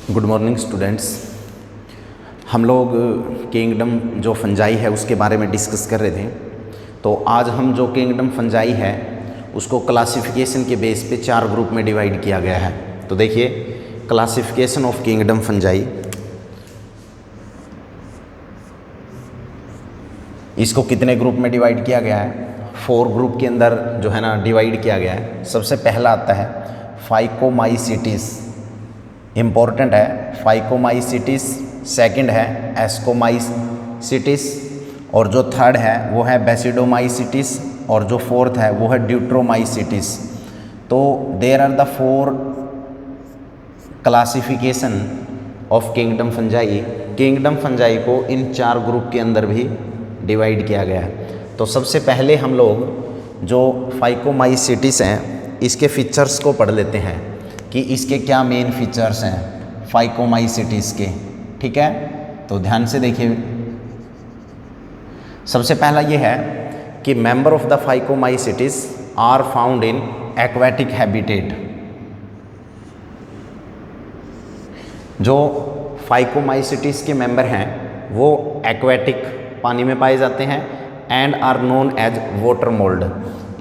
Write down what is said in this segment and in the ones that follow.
Good morning students. हम लोग kingdom जो फंजाई है उसके बारे में डिस्कस कर रहे थे। तो आज हम जो किंगडम फंजाई है उसको क्लासिफिकेशन के बेस पे 4 ग्रुप में डिवाइड किया गया है। तो देखिए, क्लासिफिकेशन ऑफ किंगडम फंजाई, इसको कितने ग्रुप में डिवाइड किया गया है? 4 ग्रुप के अंदर जो है ना डिवाइड किया गया है। सबसे पहला आता है फाइकोमाइसीटिस, इम्पॉर्टेंट है फाइकोमाइसीटिस। सेकंड है एस्कोमाइसीटिस, और जो थर्ड है वो है बेसिडोमाइसीटिस, और जो फोर्थ है वो है ड्यूट्रोमाइसीटिस। तो there are the 4 classification of kingdom fungi. Kingdom fungi को इन 4 ग्रुप के अंदर भी डिवाइड किया गया है। तो सबसे पहले हम लोग जो फाइकोमाइसीटिस हैं इसके फीचर्स को पढ़ लेते हैं कि इसके क्या मेन फीचर्स हैं फाइकोमाइसीटिस के। ठीक है, तो ध्यान से देखिए। सबसे पहला ये है कि member of the phycomycetes are found in aquatic habitat. जो फाइकोमाइसीटिस के मेंबर हैं वो एक्वेटिक पानी में पाए जाते हैं and are known as water mould.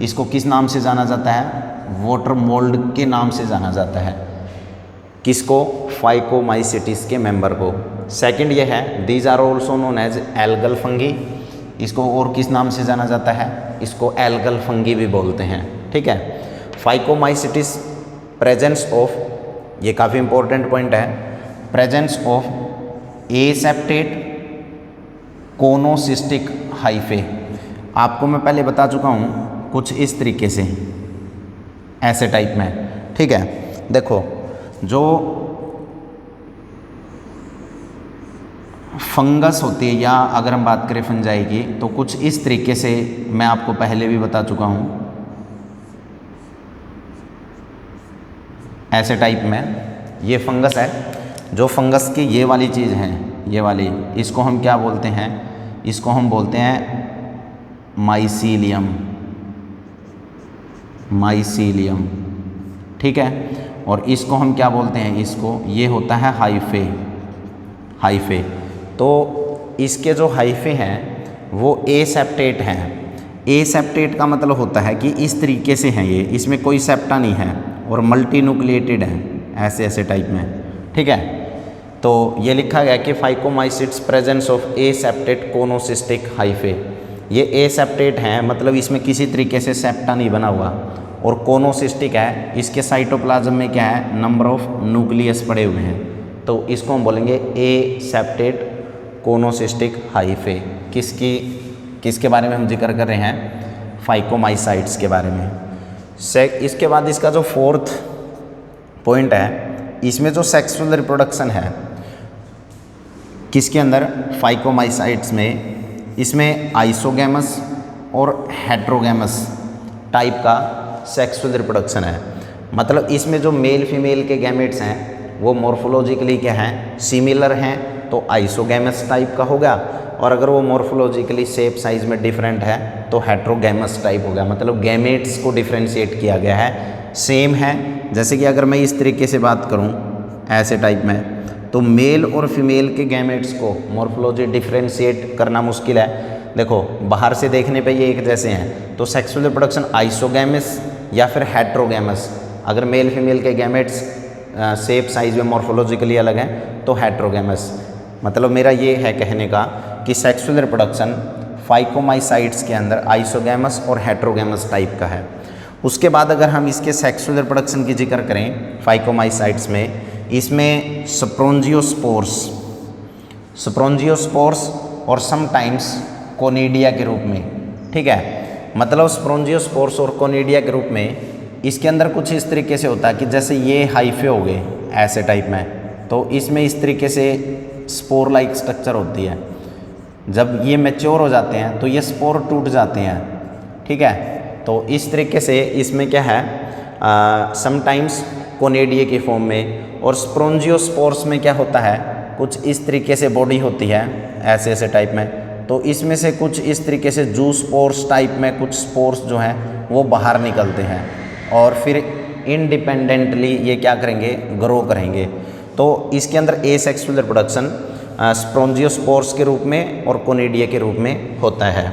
इसको किस नाम से जाना जाता है? वाटर मोल्ड के नाम से जाना जाता है। किसको? फाइकोमाइसीटिस के मेंबर को। सेकंड ये है these are also known as algal fungi. इसको और किस नाम से जाना जाता है? इसको एल्गल फंगी भी बोलते हैं। ठीक है, फाइकोमाइसीटिस प्रेजेंस ऑफ, ये काफ़ी इंपॉर्टेंट पॉइंट है, presence of aseptate coenocytic hyphae. आपको मैं पहले बता चुका हूँ कुछ इस तरीके से, ऐसे टाइप में। ठीक है, देखो जो फंगस होती है, या अगर हम बात करें फंजाई की, तो कुछ इस तरीके से मैं आपको पहले भी बता चुका हूँ, ऐसे टाइप में ये फंगस है। जो फंगस की ये वाली चीज़ है, ये वाली, इसको हम क्या बोलते हैं? इसको हम बोलते हैं माइसीलियम। माइसीलियम, ठीक है। और इसको हम क्या बोलते हैं? इसको, ये होता है हाइफे। हाइफे, तो इसके जो हाइफे हैं वो एसेप्टेट हैं। एसेप्टेट का मतलब होता है कि इस तरीके से हैं ये, इसमें कोई सेप्टा नहीं है और मल्टी न्यूक्लिएटेड है, ऐसे ऐसे टाइप में। ठीक है, तो ये लिखा गया कि phycomycetes presence of aseptate coenocytic hyphae. ये एसेप्टेट हैं, मतलब इसमें किसी तरीके से सेप्टा नहीं बना हुआ, और कोनोसिस्टिक है। इसके साइटोप्लाज्म में क्या है? नंबर ऑफ न्यूक्लियस पड़े हुए हैं। तो इसको हम बोलेंगे एसेप्टेट कोनोसिस्टिक हाइफे। किसके बारे में हम जिक्र कर रहे हैं? फाइकोमाइसाइट्स के बारे में। इसके बाद इसका जो 4th पॉइंट है, इसमें जो सेक्सुअल रिप्रोडक्शन है किसके अंदर? फाइकोमाइसाइट्स में। इसमें आइसोगैमस और हेट्रोगैमस टाइप का सेक्सुअल रिप्रोडक्शन है। मतलब इसमें जो मेल फीमेल के गैमेट्स हैं वो मॉर्फोलॉजिकली क्या हैं? सिमिलर हैं, तो आइसोगैमस टाइप का होगा। और अगर वो मॉर्फोलॉजिकली शेप साइज में डिफरेंट है तो हेट्रोगैमस टाइप हो गया। मतलब गैमेट्स को डिफ्रेंशिएट किया गया है, सेम है। जैसे कि अगर मैं इस तरीके से बात करूं, ऐसे टाइप में, तो मेल और फीमेल के गैमेट्स को मॉर्फोलॉजी डिफ्रेंशिएट करना मुश्किल है। देखो, बाहर से देखने पे ये एक जैसे हैं, तो सेक्सुअल रिप्रोडक्शन आइसोगैमस या फिर हेट्रोगैमस। अगर मेल फीमेल के गैमेट्स शेप साइज में मॉर्फोलॉजिकली अलग हैं तो हेट्रोगैमस। मतलब मेरा ये है कहने का कि सेक्सुअल रिप्रोडक्शन फाइकोमाइसाइट्स के अंदर आइसोगैमस और हेट्रोगैमस टाइप का है। उसके बाद अगर हम इसके सेक्सुअल रिप्रोडक्शन की जिक्र करें फाइकोमाइसाइट्स में, इसमें स्पोरोंजियोस्पोर्स और समटाइम्स कोनिडिया के रूप में। ठीक है, मतलब स्पोरोंजियोस्पोर्स और कोनिडिया के रूप में इसके अंदर कुछ इस तरीके से होता है कि जैसे ये हाइफे हो गए ऐसे टाइप में, तो इसमें इस तरीके से स्पोर लाइक स्ट्रक्चर होती है। जब ये मैच्योर हो जाते हैं तो ये स्पोर टूट जाते हैं। ठीक है, तो इस तरीके से इसमें क्या है, समटाइम्स कोनिडिया की फॉर्म में। और स्पोरोंजियोस्पोर्स में क्या होता है? कुछ इस तरीके से बॉडी होती है, ऐसे ऐसे टाइप में। तो इसमें से कुछ इस तरीके से जूस्पोर्स टाइप में कुछ स्पोर्स जो हैं वो बाहर निकलते हैं और फिर इंडिपेंडेंटली ये क्या करेंगे? ग्रो करेंगे। तो इसके अंदर एसेक्सुअल रिप्रोडक्शन स्पोरेंजियोस्पोर्स के रूप में और कोनिडिया के रूप में होता है।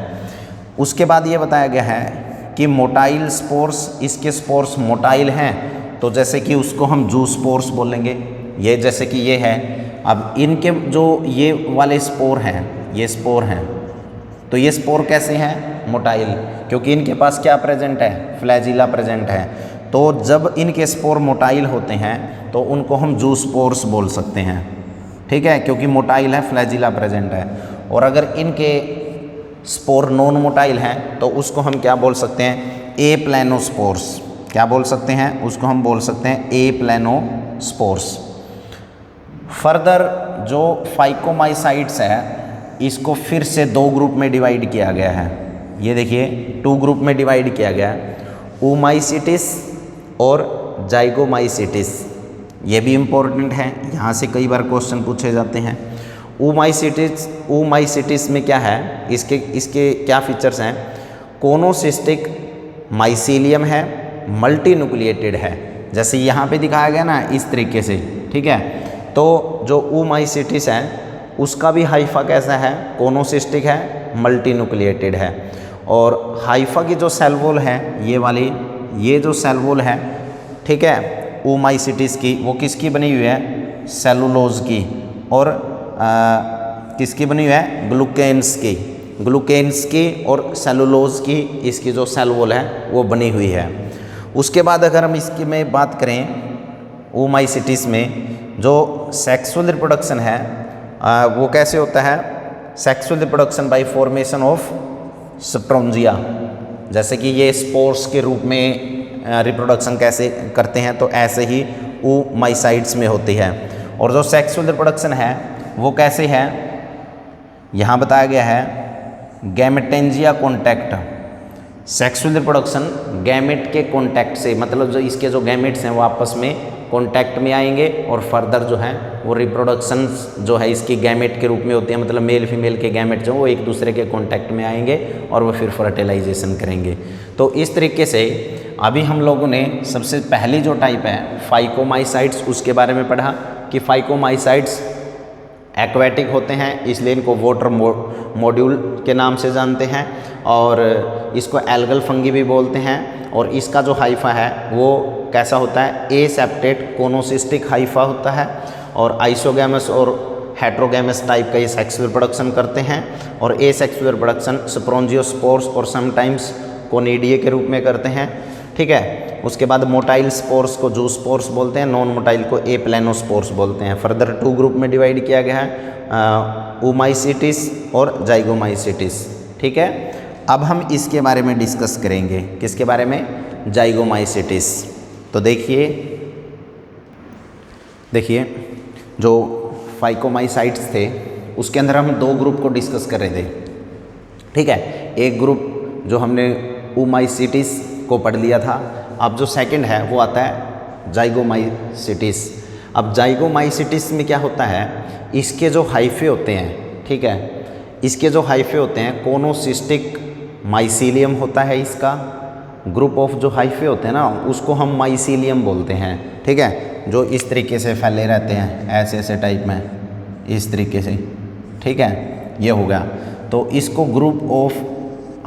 उसके बाद ये बताया गया है कि मोटाइल स्पोर्स, इसके स्पोर्स मोटाइल हैं, तो जैसे कि उसको हम जूस्पोर्स बोलेंगे। ये जैसे कि ये है, अब इनके जो ये वाले स्पोर हैं, ये स्पोर हैं, तो ये स्पोर कैसे हैं? मोटाइल, क्योंकि इनके पास क्या प्रेजेंट है? फ्लैजिला प्रेजेंट है। तो जब इनके स्पोर मोटाइल होते हैं तो उनको हम जूस्पोर्स बोल सकते हैं, ठीक है, क्योंकि मोटाइल है, फ्लैजिला प्रेजेंट है। और अगर इनके स्पोर नॉन मोटाइल हैं तो उसको हम क्या बोल सकते हैं? ए प्लेनोस्पोर्स। क्या बोल सकते हैं? उसको हम बोल सकते हैं ए प्लेनोस्पोर्स। फर्दर जो फाइकोमाइसाइट्स है, इसको फिर से 2 ग्रुप में डिवाइड किया गया है। ये देखिए 2 ग्रुप में डिवाइड किया गया है, ओमाइसिटिस और जाइगोमाइसिटिस। ये भी इम्पोर्टेंट है, यहाँ से कई बार क्वेश्चन पूछे जाते हैं। ओमाइसिटिस में क्या है? इसके क्या फीचर्स हैं? कोनोसिस्टिक माइसीलियम है, मल्टीन्यूक्लिएटेड है, जैसे यहाँ पे दिखाया गया ना इस तरीके से, ठीक है। तो जो ओमाइसिटिस है उसका भी हाइफा कैसा है? कोनोसिस्टिक है, मल्टीन्यूक्लिएटेड है। और हाइफा की जो सेल वॉल है, ये वाली, ये जो सेल वॉल है, ठीक है, ओमाइसिटिस की, वो किसकी बनी हुई है? सेलुलोज की। और किसकी बनी हुई है? ग्लूकेन्स की। ग्लूकेन्स की और सेलुलोज की इसकी जो सेल वॉल है वो बनी हुई है। उसके बाद अगर हम इसकी में बात करें, ओमाइसिटिस में जो सेक्सुअल रिप्रोडक्शन है वो कैसे होता है? Sexual reproduction by formation of sporangia. जैसे कि ये स्पोर्स के रूप में रिप्रोडक्शन कैसे करते हैं, तो ऐसे ही ओमाइसाइट्स में होती है। और जो सेक्सुअल रिप्रोडक्शन है वो कैसे है? यहाँ बताया गया है gametangia contact. Sexual reproduction gamete के कॉन्टैक्ट से, मतलब जो इसके जो गैमेट्स हैं वो आपस में कॉन्टैक्ट में आएंगे और फर्दर जो है वो रिप्रोडक्शन जो है इसकी गैमेट के रूप में होती है, मतलब मेल फीमेल के गैमेट जो वो एक दूसरे के कॉन्टैक्ट में आएंगे और वो फिर फर्टिलाइजेशन करेंगे। तो इस तरीके से अभी हम लोगों ने सबसे पहली जो टाइप है फाइकोमाइसाइट्स, उसके बारे में पढ़ा कि फाइकोमाइसाइट्स एक्वेटिक होते हैं, इसलिए इनको वाटर मॉड्यूल के नाम से जानते हैं, और इसको एल्गल फंगी भी बोलते हैं। और इसका जो हाइफा है वो कैसा होता है? एसेप्टेट कोनोसिस्टिक हाइफा होता है। और आइसोगैमस और हेट्रोगैमस टाइप का ये सेक्सुअल रिप्रोडक्शन करते हैं। और एसेक्सुअल रिप्रोडक्शन स्पोरेंजियोस्पोर्स और समटाइम्स कोनिडिया के रूप में करते हैं, ठीक है। उसके बाद मोटाइल स्पोर्स को जूस्पोर्स बोलते हैं, नॉन मोटाइल को ए प्लेनोस्पोर्स बोलते हैं। फर्दर 2 ग्रुप में डिवाइड किया गया है, ओमाइसिटिस और जाइगोमाइसिटिस, ठीक है। अब हम इसके बारे में डिस्कस करेंगे। किसके बारे में? जाइगोमाइसिटिस। तो देखिए जो फाइकोमाइसाइट्स थे उसके अंदर हम 2 ग्रुप को डिस्कस कर रहे थे, ठीक है। एक ग्रुप जो हमने ओमाइसिटिस को पढ़ लिया था, अब जो सेकंड है वो आता है जाइगोमाइसिटिस। अब जाइगोमाइसिटिस में क्या होता है? इसके जो हाइफे होते हैं, ठीक है, इसके जो हाइफे होते हैं कोनोसिस्टिक माइसीलियम होता है इसका। ग्रुप ऑफ जो हाइफे होते हैं ना उसको हम माइसीलियम बोलते हैं, ठीक है, जो इस तरीके से फैले रहते हैं, ऐसे ऐसे टाइप में, इस तरीके से, ठीक है, ये हो गया। तो इसको ग्रुप ऑफ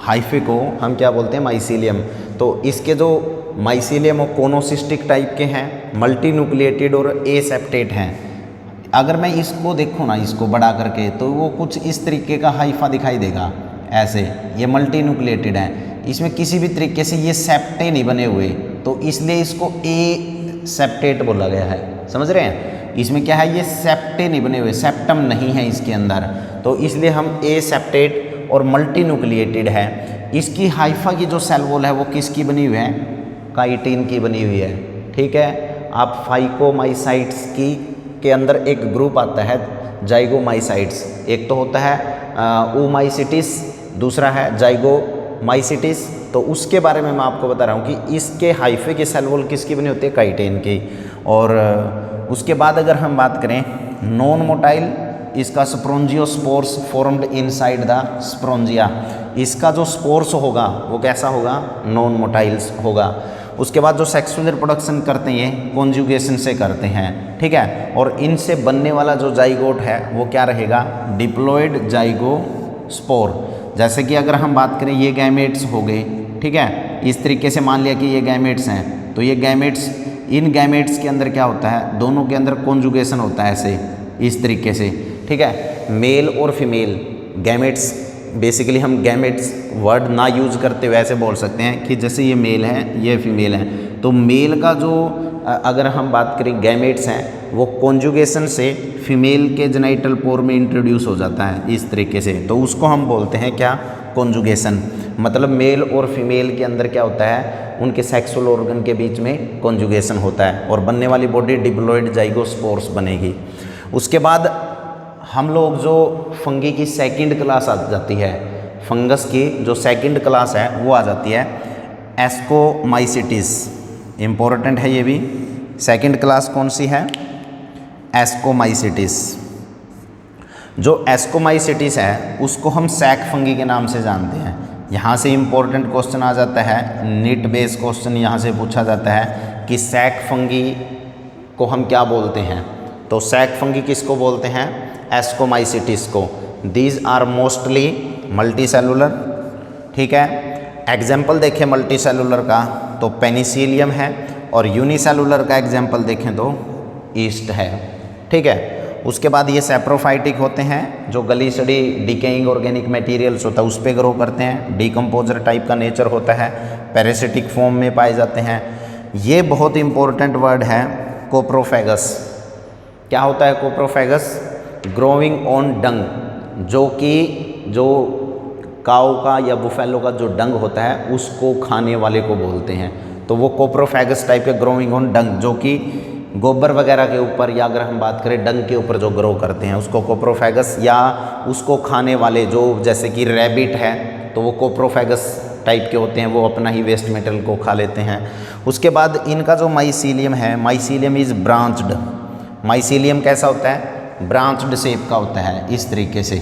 हाइफे को हम क्या बोलते हैं? माइसीलियम। तो इसके जो माइसीलियम और कोनोसिस्टिक टाइप के हैं, मल्टीन्यूक्लिएटेड और एसेप्टेट हैं। अगर मैं इसको देखूँ ना, इसको बड़ा करके, तो वो कुछ इस तरीके का हाइफा दिखाई देगा, ऐसे। ये मल्टीन्यूक्लिएटेड है, इसमें किसी भी तरीके से ये सेप्टे नहीं बने हुए, तो इसलिए इसको ए सेप्टेट बोला गया है। समझ रहे हैं? इसमें क्या है? ये सेप्टे नहीं बने हुए, सेप्टम नहीं है इसके अंदर, तो इसलिए हम ए सेप्टेट और मल्टीन्यूक्लिएटेड है। इसकी हाइफा की जो सेल वॉल है वो किसकी बनी हुई है? काइटिन की बनी हुई है, ठीक है। आप फाइकोमाइसाइट्स की के अंदर एक ग्रुप आता है जाइगोमाइसाइट्स। एक तो होता है ओमाइसिटिस, दूसरा है जाइगोमाइसिटिस। तो उसके बारे में मैं आपको बता रहा हूँ कि इसके हाइफे की सेल वॉल किसकी बनी होती है? काइटिन की। और उसके बाद अगर हम बात करें नॉन मोटाइल, इसका sporangiospores formed inside the sporangia. इसका जो स्पोर्स होगा वो कैसा होगा? नॉन मोटाइल्स होगा। उसके बाद जो सेक्सुअल रिप्रोडक्शन करते हैं ये कॉन्जुगेशन से करते हैं, ठीक है। और इनसे बनने वाला जो जाइगोट है वो क्या रहेगा, डिप्लॉयड जाइगोस्पोर। जैसे कि अगर हम बात करें ये गैमेट्स हो गए, ठीक है, इस तरीके से मान लिया कि ये गैमेट्स हैं, तो ये गैमेट्स, इन गैमेट्स के अंदर क्या होता है, दोनों के अंदर कॉन्जुगेशन होता है ऐसे इस तरीके से, ठीक है। मेल और फीमेल गैमेट्स, बेसिकली हम गैमेट्स वर्ड ना यूज करते हुए ऐसे बोल सकते हैं कि जैसे ये मेल है ये फीमेल है, तो मेल का जो अगर हम बात करें गैमेट्स हैं वो कॉन्जुगेशन से फीमेल के जेनाइटल पोर में इंट्रोड्यूस हो जाता है इस तरीके से, तो उसको हम बोलते हैं क्या, कॉन्जुगेशन। मतलब मेल और फीमेल के अंदर क्या होता है, उनके सेक्सुअल ऑर्गन के बीच में कॉन्जुगेशन होता है और बनने वाली बॉडी डिप्लॉयड जाइगोस्पोर्स बनेगी। उसके बाद हम लोग जो फंगी की सेकंड क्लास आ जाती है, फंगस की जो सेकंड क्लास है वो आ जाती है एस्कोमाइसिटिस। इम्पोर्टेंट है ये भी, सेकंड क्लास कौन सी है, एस्कोमाइसिटिस। जो एस्कोमाइसिटिस है उसको हम सैक फंगी के नाम से जानते हैं। यहाँ से इम्पोर्टेंट क्वेश्चन आ जाता है, नीट बेस्ड क्वेश्चन यहाँ से पूछा जाता है कि सैक फंगी को हम क्या बोलते हैं, तो सैक फंगी किसको बोलते हैं, एस्कोमाइसिटिस को। These are mostly multi cellular, ठीक है। एग्जाम्पल देखें मल्टी सेलुलर का तो पेनिसिलियम है, और यूनिसेलुलर का एग्जाम्पल देखें तो ईस्ट है, ठीक है। उसके बाद ये सेप्रोफाइटिक होते हैं, जो गली सड़ी डिकेइंग ऑर्गेनिक मटेरियल्स होता है उस पर ग्रो करते हैं, डिकम्पोजर टाइप का नेचर होता है, पैरासिटिक फॉर्म में पाए जाते हैं। ये बहुत इंपॉर्टेंट वर्ड है कोप्रोफेगस। क्या होता है कोप्रोफेगस, ग्रोइंग ऑन डंग, जो कि जो काऊ का या बुफेलो का जो डंग होता है उसको खाने वाले को बोलते हैं, तो वो कोप्रोफेगस टाइप के ग्रोइंग ऑन डंग, जो कि गोबर वगैरह के ऊपर या अगर हम बात करें डंग के ऊपर जो ग्रो करते हैं उसको कोप्रोफेगस, या उसको खाने वाले जो जैसे कि रैबिट है तो वो कोप्रोफेगस टाइप के होते हैं, वो अपना ही वेस्ट मेटल को खा लेते हैं। उसके बाद इनका जो माइसीलियम है, माइसीलियम इज ब्रांच्ड। माइसीलियम कैसा होता है, ब्रांच्ड शेप का होता है इस तरीके से,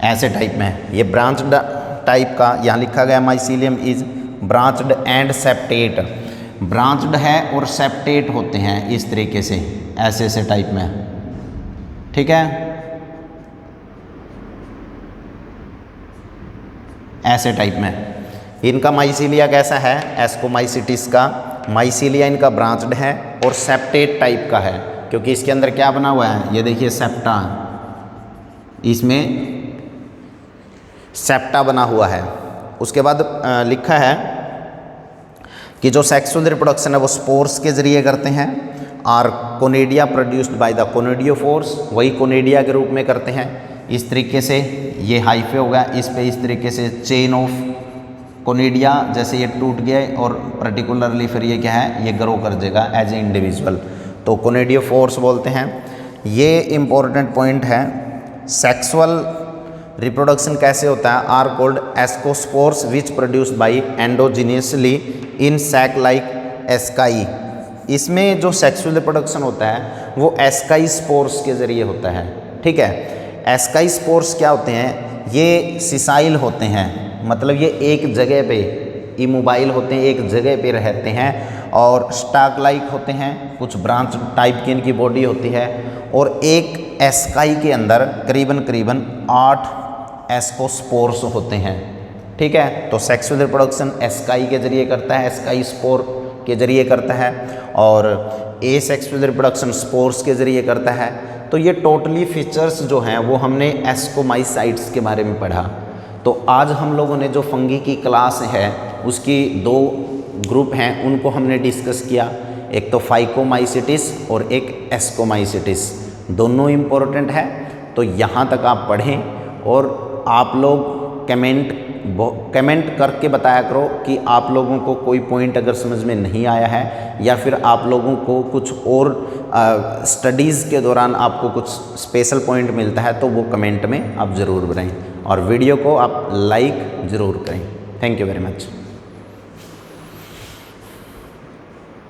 ऐसे टाइप में ये ब्रांच्ड टाइप का यहाँ लिखा गया, mycelium is branched and septate. Branched है और सेप्टेट होते हैं इस तरीके से, ऐसे ऐसे टाइप में, ठीक है, ऐसे टाइप में। इनका माइसीलिया कैसा है, एस्कोमाइसिटिस का माइसीलिया इनका ब्रांच्ड है और सेप्टेट टाइप का है, क्योंकि इसके अंदर क्या बना हुआ है, ये देखिए सेप्टा, इसमें सेप्टा बना हुआ है। उसके बाद लिखा है कि जो सेक्सुअल रिप्रोडक्शन है वो स्पोर्स के जरिए करते हैं, और कोनेडिया प्रोड्यूस्ड बाय द कोनेडियोफोर्स, वही कोनेडिया के रूप में करते हैं इस तरीके से। ये हाइफे हो गया, इस पे इस तरीके से चेन ऑफ कोनेडिया, जैसे ये टूट गया और पर्टिकुलरली फिर ये क्या है, ये ग्रो कर देगा एज ए इंडिविजुअल, तो कोनेडियोफोर्स बोलते हैं। ये इम्पोर्टेंट पॉइंट है। सेक्सुअल रिप्रोडक्शन कैसे होता है, are called ascospores which produced by endogenously in sac like asci. इसमें जो सेक्सुअल रिप्रोडक्शन होता है वो एस्काई स्पोर्स के जरिए होता है, ठीक है। एस्काई स्पोर्स क्या होते हैं, ये सिसाइल होते हैं, मतलब ये एक जगह पे इमोबाइल होते हैं, एक जगह पे रहते हैं, और स्टाक लाइक होते हैं, कुछ ब्रांच टाइप की इनकी बॉडी होती है, और एक एस्काई के अंदर करीबन 8 एस्कोस्पोर्स होते हैं, ठीक है। तो सेक्सुअल रिप्रोडक्शन एस्काई के जरिए करता है, एस्काई स्पोर के जरिए करता है, और ए सेक्सुअल रिप्रोडक्शन स्पोर्स के जरिए करता है। तो ये टोटली फीचर्स जो हैं वो हमने एस्कोमाइसाइट्स के बारे में पढ़ा। तो आज हम लोगों ने जो फंगी की क्लास है उसकी 2 ग्रुप हैं उनको हमने डिस्कस किया, एक तो फाइकोमाइसिटिस और एक एस्कोमाइसिटिस, दोनों इम्पोर्टेंट है। तो यहाँ तक आप पढ़ें और आप लोग कमेंट करके बताया करो कि आप लोगों को कोई पॉइंट अगर समझ में नहीं आया है, या फिर आप लोगों को कुछ और स्टडीज़ के दौरान आपको कुछ स्पेशल पॉइंट मिलता है तो वो कमेंट में आप ज़रूर बताएं, और वीडियो को आप लाइक ज़रूर करें। Thank you very much.